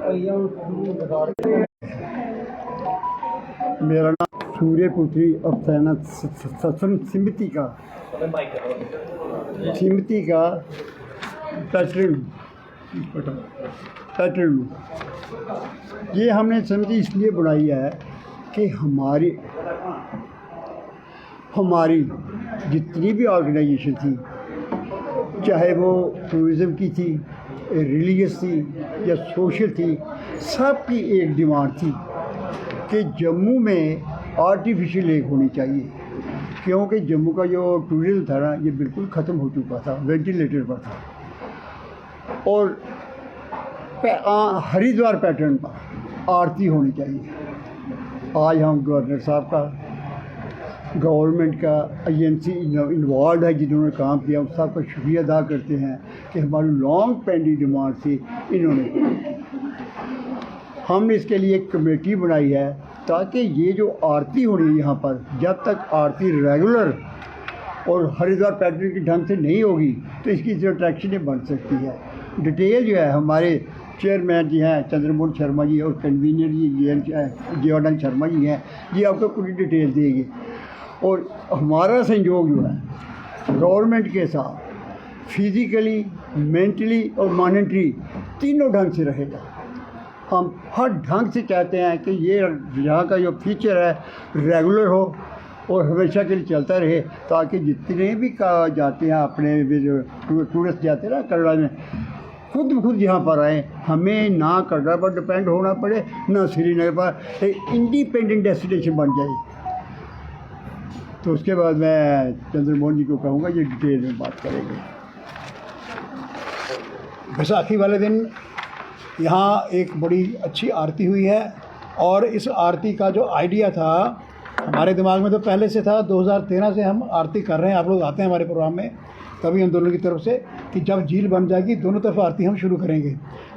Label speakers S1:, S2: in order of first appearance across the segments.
S1: मेरा नाम सूर्यपुत्री अफसाना सत्संग सिमती का पैटर्न ये हमने समिति इसलिए बनाई है कि हमारी जितनी भी ऑर्गेनाइजेशन थी, चाहे वो टूरिज़म की थी, रिलीजियस थी या सोशल थी, सबकी एक डिमांड थी कि जम्मू में आर्टिफिशियल लेक होनी चाहिए, क्योंकि जम्मू का जो टूरिज़म था ना, ये बिल्कुल ख़त्म हो चुका था, वेंटिलेटर पर था। और हरिद्वार पैटर्न पर आरती होनी चाहिए। आज हम गवर्नर साहब का, गवर्नमेंट का, एजेंसी इन्वॉल्व है जिन्होंने काम किया, उस सबका शुक्रिया अदा करते हैं कि हमारी लॉन्ग पेंडिंग डिमांड थी, इन्होंने हमने इसके लिए एक कमेटी बनाई है ताकि ये जो आरती हो रही है यहाँ पर, जब तक आरती रेगुलर और हरिद्वार पैटर्न के ढंग से नहीं होगी तो इसकी जो अट्रैक्शन बन सकती है। डिटेल जो है हमारे चेयरमैन जी हैं चंद्रमोहन शर्मा जी और कन्वीनर जी जयानंद शर्मा जी हैं, ये आपको पूरी डिटेल देंगे। और हमारा संयोग जो है गवर्नमेंट के साथ फिज़िकली, मेंटली और मॉनेटरी तीनों ढंग से रहेगा। हम हर ढंग से चाहते हैं कि ये यहाँ का जो फीचर है रेगुलर हो और हमेशा के लिए चलता रहे, ताकि जितने भी जाते हैं अपने जो टूरिस्ट जाते हैं ना कटरा में, खुद यहाँ पर आए, हमें ना कटरा पर डिपेंड होना पड़े ना श्रीनगर पर, एक इंडिपेंडेंट डेस्टिनेशन बन जाए। तो उसके बाद मैं चंद्रमोहन जी को कहूँगा ये डिटेल में बात करेंगे।
S2: बैसाखी वाले दिन यहाँ एक बड़ी अच्छी आरती हुई है, और इस आरती का जो आइडिया था हमारे दिमाग में तो पहले से था, 2013 से हम आरती कर रहे हैं। आप लोग आते हैं हमारे प्रोग्राम में कवि आंदोलन की तरफ से कि जब झील बन जाएगी दोनों तरफ आरती हम शुरू करेंगे।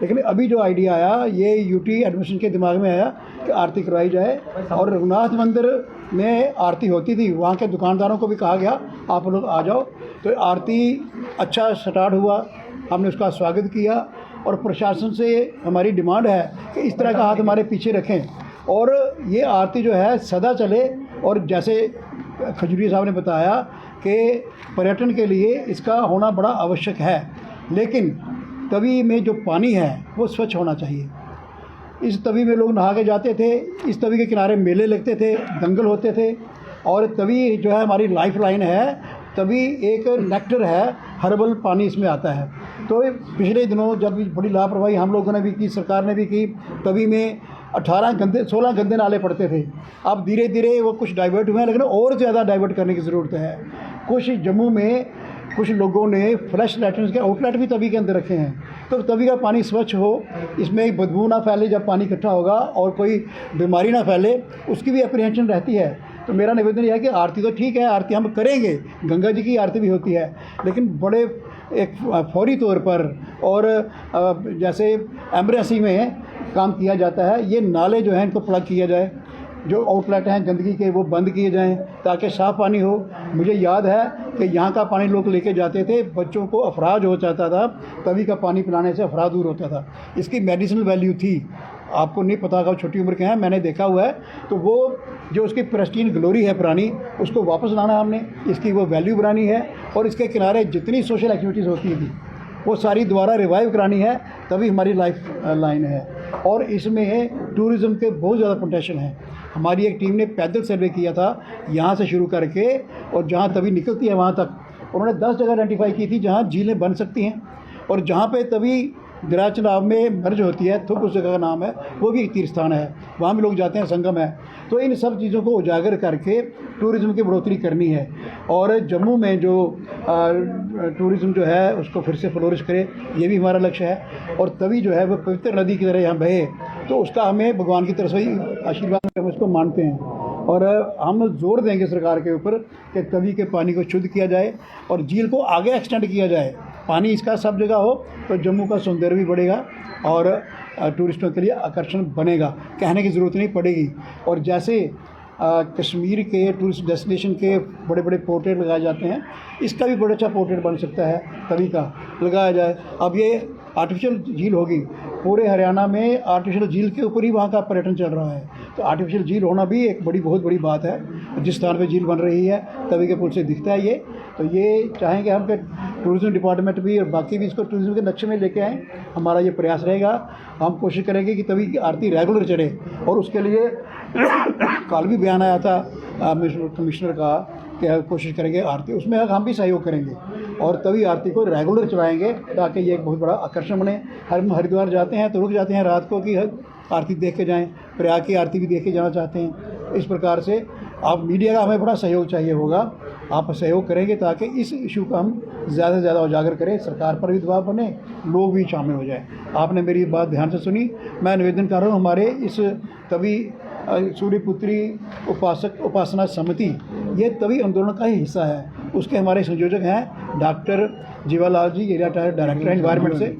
S2: लेकिन अभी जो आइडिया आया, ये यूटी एडमिशन के दिमाग में आया कि आरती करवाई जाए, और रघुनाथ मंदिर में आरती होती थी, वहाँ के दुकानदारों को भी कहा गया आप लोग आ जाओ। तो आरती अच्छा स्टार्ट हुआ, हमने उसका स्वागत किया, और प्रशासन से हमारी डिमांड है कि इस तरह का हाथ हमारे पीछे रखें और ये आरती जो है सदा चले। और जैसे खजूरिया साहब ने बताया कि पर्यटन के लिए इसका होना बड़ा आवश्यक है, लेकिन तवी में जो पानी है वो स्वच्छ होना चाहिए। इस तवी में लोग नहा के जाते थे, इस तवी के किनारे मेले लगते थे, दंगल होते थे, और तवी जो है हमारी लाइफ लाइन है। तभी एक नेक्टर है, हर्बल पानी इसमें आता है। तो पिछले दिनों जब बड़ी लापरवाही हम लोगों ने भी की, सरकार ने भी की, तभी में 16 गंदे नाले पड़ते थे। अब धीरे धीरे वो कुछ डाइवर्ट हुए हैं, लेकिन और ज़्यादा डाइवर्ट करने की ज़रूरत है। कुछ जम्मू में कुछ लोगों ने फ्लैश लैट्रिन के आउटलेट भी तवी के अंदर रखे हैं, तो तवी का पानी स्वच्छ हो, इसमें बदबू ना फैले जब पानी इकट्ठा होगा, और कोई बीमारी ना फैले, उसकी भी अप्रीहेंशन रहती है। तो मेरा निवेदन यह है कि आरती तो ठीक है, आरती हम करेंगे, गंगा जी की आरती भी होती है, लेकिन बड़े एक फौरी तौर पर और जैसे एमरजेंसी में काम किया जाता है, ये नाले जो हैं इनको प्लग किया जाए, जो आउटलेट हैं गंदगी के वो बंद किए जाएं ताकि साफ़ पानी हो। मुझे याद है कि यहाँ का पानी लोग लेके जाते थे, बच्चों को अफराज हो जाता था, तभी का पानी पिलाने से अफराज दूर होता था। इसकी मेडिसिनल वैल्यू थी, आपको नहीं पता होगा, छोटी उम्र के हैं, मैंने देखा हुआ है। तो वो जो उसकी प्रेस्टीन ग्लोरी है पुरानी, उसको वापस लाना हमने, इसकी वो वैल्यू बनानी है, और इसके किनारे जितनी सोशल एक्टिविटीज़ होती थी वो सारी दोबारा रिवाइव करानी है, तभी हमारी लाइफ लाइन है। और इसमें टूरिज़्म के बहुत ज़्यादा पोटेंशियल है। हमारी एक टीम ने पैदल सर्वे किया था यहाँ से शुरू करके, और जहाँ तभी निकलती है वहाँ तक उन्होंने 10 जगह आइडेंटिफाई की थी जहाँ झीलें बन सकती हैं, और जहाँ पे तभी दरिया चनाब में मर्ज होती है, थुप उस जगह का नाम है, वो भी एक तीर्थ स्थान है, वहाँ भी लोग जाते हैं, संगम है। तो इन सब चीज़ों को उजागर करके टूरिज़्म की बढ़ोतरी करनी है, और जम्मू में जो टूरिज़्म जो है उसको फिर से फ्लोरिश करे, ये भी हमारा लक्ष्य है। और तभी जो है वो पवित्र नदी की तरह यहाँ बहे, तो उसका हमें भगवान की तरफ से ही आशीर्वाद, हम उसको मानते हैं। और हम जोर देंगे सरकार के ऊपर कि तवी के पानी को शुद्ध किया जाए और झील को आगे एक्सटेंड किया जाए। पानी इसका सब जगह हो तो जम्मू का सौंदर्य भी बढ़ेगा और टूरिस्टों के लिए आकर्षण बनेगा, कहने की ज़रूरत नहीं पड़ेगी। और जैसे कश्मीर के टूरिस्ट डेस्टिनेशन के बड़े बड़े पोर्ट्रेट लगाए जाते हैं, इसका भी बड़ा अच्छा पोर्ट्रेट बन सकता है, तभी का लगाया जाए। अब ये आर्टिफिशियल झील होगी, पूरे हरियाणा में आर्टिफिशियल झील के ऊपर ही वहाँ का पर्यटन चल रहा है। तो आर्टिफिशियल झील होना भी एक बहुत बड़ी बात है। जिस स्थान पे झील बन रही है तवी के पुल से दिखता है ये। तो ये चाहेंगे हम कि टूरिज़्म डिपार्टमेंट भी और बाकी भी इसको टूरिज़्म के नक्शे में लेके आएँ। हमारा ये प्रयास रहेगा। हम कोशिश करेंगे कि तवी की आरती रेगुलर चढ़े, और उसके लिए कल भी बयान आया था कमिश्नर का कि कोशिश करेंगे आरती, उसमें हम भी सहयोग करेंगे और तभी आरती को रेगुलर चलाएंगे ताकि ये एक बहुत बड़ा आकर्षण बने। हम हरिद्वार जाते हैं तो रुक जाते हैं रात को कि आरती देख के जाएं, प्रयाग की आरती भी देख के जाना चाहते हैं। इस प्रकार से आप मीडिया का हमें बड़ा सहयोग चाहिए होगा। आप सहयोग करेंगे ताकि इस इशू का हम ज़्यादा से ज़्यादा उजागर करें, सरकार पर भी दबाव बने, लोग भी शामिल हो जाएं। आपने मेरी बात ध्यान से सुनी। मैं निवेदन कर रहा हूँ हमारे इस तभी सूर्यपुत्री उपासना समिति, ये तभी आंदोलन का ही हिस्सा है। उसके हमारे संयोजक हैं डॉक्टर जीवालाल जी, ये रिटायर्ड डायरेक्टर हैं एनवायरनमेंट से,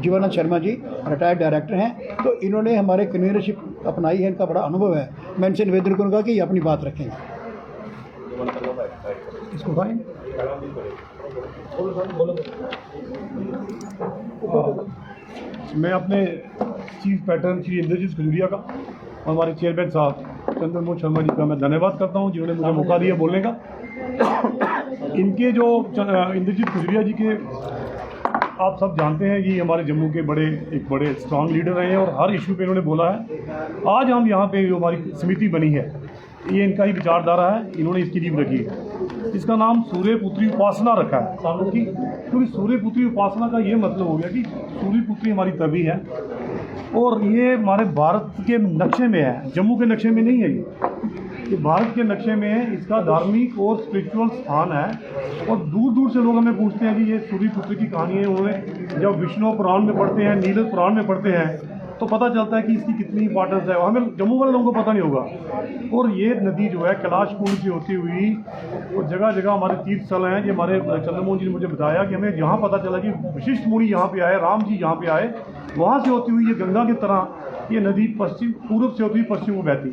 S2: जीवानंद शर्मा जी रिटायर्ड डायरेक्टर हैं। तो इन्होंने हमारे कन्वीनरशिप अपनाई है, इनका बड़ा अनुभव है। मैं इनसे निवेदन करूँगा कि ये अपनी बात रखेंगे। इसको भाई
S3: मैं अपने चीफ पैटर्न श्री इंद्रजीत खजूरिया का और हमारे चेयरमैन साहब चंद्रमोहन शर्मा जी का मैं धन्यवाद करता हूं जिन्होंने मुझे मौका दिया बोलने का। इनके जो इंद्रजीत खजूरिया जी के आप सब जानते हैं कि हमारे जम्मू के एक बड़े स्ट्रांग लीडर रहे हैं और हर इशू पे इन्होंने बोला है। आज हम यहाँ पे जो हमारी समिति बनी है ये इनका ही विचारधारा है, इन्होंने इसकी नींव रखी है। इसका नाम सूर्यपुत्री उपासना रखा है क्योंकि सूर्यपुत्री उपासना का ये मतलब हो गया कि सूर्यपुत्री हमारी तभी है और ये हमारे भारत के नक्शे में है, जम्मू के नक्शे में नहीं है। ये भारत के नक्शे में है, इसका धार्मिक और स्पिरिचुअल स्थान है। और दूर दूर से लोग हमें पूछते हैं कि ये सूर्यपुत्री की कहानी है। उन्होंने जब विष्णु पुराण में पढ़ते हैं, नील पुराण में पढ़ते हैं तो पता चलता है कि इसकी कितनी इंपॉर्टेंस है, हमें जम्मू वाले लोगों को पता नहीं होगा। और ये नदी जो है कैलाश कुंड से होती हुई और जगह जगह हमारे तीर्थ स्थल हैं। ये हमारे चंद्रमोहन जी ने मुझे बताया कि हमें जहाँ पता चला कि वशिष्ठ मुनि यहाँ पे आए, राम जी यहाँ पे आए, वहाँ से होती हुई ये गंगा की तरह ये नदी पूर्व से होती हुई पश्चिम को बहती।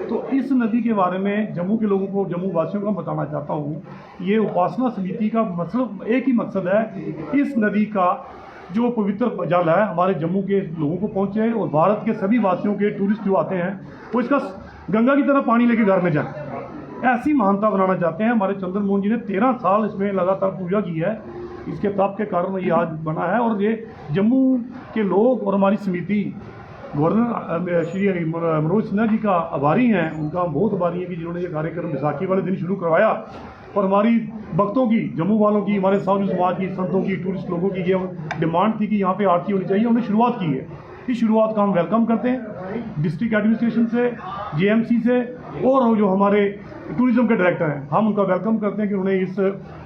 S3: तो इस नदी के बारे में जम्मू के लोगों को, जम्मू वासियों को बताना चाहता हूँ। ये उपासना समिति का मतलब एक ही मकसद है, इस नदी का जो पवित्र जल है हमारे जम्मू के लोगों को पहुँचे और भारत के सभी वासियों के टूरिस्ट जो आते हैं वो इसका गंगा की तरह पानी लेके घर में जाए, ऐसी महानता बनाना चाहते हैं। हमारे चंद्रमोहन जी ने 13 साल इसमें लगातार पूजा की है, इसके तप के कारण ये आज बना है। और ये जम्मू के लोग और हमारी समिति गवर्नर श्री मनोज सिन्हा जी का आभारी हैं, उनका बहुत आभारी है कि जिन्होंने ये कार्यक्रम बैसाखी वाले दिन शुरू करवाया। और हमारी भक्तों की, जम्मू वालों की, हमारे साधु समाज की, संतों की, टूरिस्ट लोगों की ये डिमांड थी कि यहाँ पे आरती होनी चाहिए, उन्होंने शुरुआत की है। इस शुरुआत का हम वेलकम करते हैं डिस्ट्रिक्ट एडमिनिस्ट्रेशन से, जेएमसी से और जो हमारे टूरिज्म के डायरेक्टर हैं, हम उनका वेलकम करते हैं कि उन्होंने इस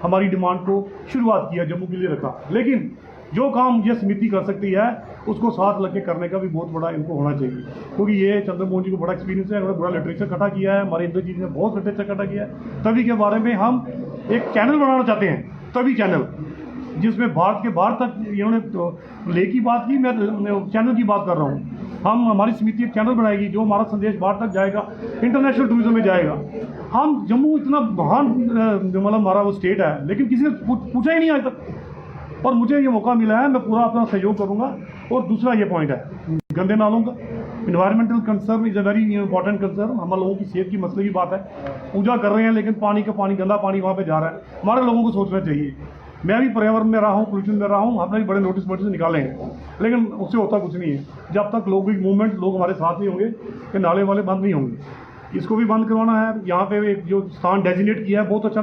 S3: हमारी डिमांड को शुरुआत किया, जम्मू के लिए रखा। लेकिन जो काम ये समिति कर सकती है उसको साथ लग के करने का भी बहुत बड़ा इनको होना चाहिए, क्योंकि ये चंद्रमोहन जी को बड़ा एक्सपीरियंस है, उन्होंने बड़ा लिटरेचर इकट्ठा किया है, हमारे इंद्र जी ने बहुत लिटरेचर इकट्ठा किया है। तभी के बारे में हम एक चैनल बनाना चाहते हैं, तभी चैनल, जिसमें भारत के बाहर तक इन्होंने तो लेह की बात की, मैं चैनल की बात कर रहा हूँ। हम हमारी समिति एक चैनल बनाएगी जो हमारा संदेश बाहर तक जाएगा, इंटरनेशनल टूरिज्म में जाएगा। हम जम्मू इतना महान मतलब हमारा वो स्टेट है, लेकिन किसी ने पूछा ही नहीं आज तक, और मुझे ये मौका मिला है, मैं पूरा अपना सहयोग करूंगा। और दूसरा ये पॉइंट है गंदे नालों का, environmental concern is a very important concern. हमारे लोगों की सेहत की मसले की बात है, पूजा कर रहे हैं लेकिन गंदा पानी वहाँ पे जा रहा है, हमारे लोगों को सोचना चाहिए। मैं भी पर्यावरण में रहा हूँ, पोल्यूशन में रहा हूँ, आपने भी बड़े नोटिस बोर्ड से निकाले हैं, लेकिन उससे होता कुछ नहीं है जब तक लोग भी मूवमेंट, लोग हमारे साथ नहीं होंगे कि नाले वाले बंद नहीं होंगे। इसको भी बंद करवाना है। यहाँ पे एक जो स्थान डेजिग्नेट किया है, बहुत अच्छा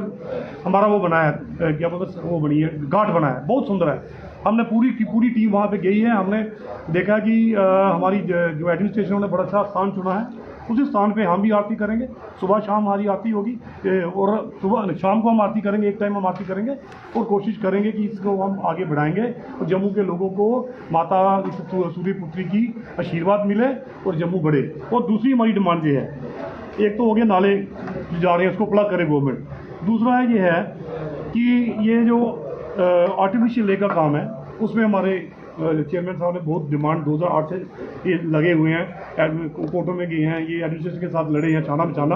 S3: हमारा वो बनाया है, क्या बोलते हैं, वो बनी है, घाट बना है, बहुत सुंदर है। हमने पूरी टीम वहाँ पे गई है, हमने देखा कि हमारी जो एडमिनिस्ट्रेशन ने बड़ा अच्छा स्थान चुना है, उसी स्थान पे हम भी आरती करेंगे। सुबह शाम हमारी आरती होगी और सुबह शाम को हम आरती करेंगे, एक टाइम हम आरती करेंगे और कोशिश करेंगे कि इसको हम आगे बढ़ाएंगे और जम्मू के लोगों को माता इस सूर्यपुत्री की आशीर्वाद मिले और जम्मू बढ़े। और दूसरी हमारी डिमांड ये है, एक तो हो गया नाले जो जा रहे हैं उसको प्लग करे गवर्नमेंट, दूसरा है ये है कि ये जो आर्टिफिशियल लेक का काम है उसमें हमारे चेयरमैन साहब ने बहुत डिमांड 2008 से ये लगे हुए हैं, कोर्टों में गए हैं, ये एडमिनिस्ट्रेशन के साथ लड़े हैं छाना बचाना,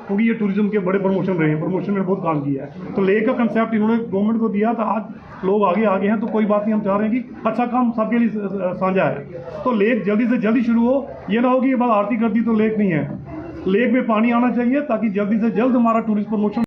S3: क्योंकि ये टूरिज्म के बड़े प्रमोशन रहे हैं, प्रमोशन में बहुत काम किया है। तो लेक का कंसेप्ट इन्होंने गवर्नमेंट को दिया था, आज लोग आगे आगे हैं, तो कोई बात नहीं, हम चाह रहे हैं कि अच्छा काम सबके लिए साझा है। तो लेक जल्दी से जल्दी शुरू हो, ये ना हो कि ये बात आरती कर दी तो लेक नहीं है। लेक में पानी आना चाहिए ताकि जल्दी से जल्द हमारा टूरिस्ट प्रमोशन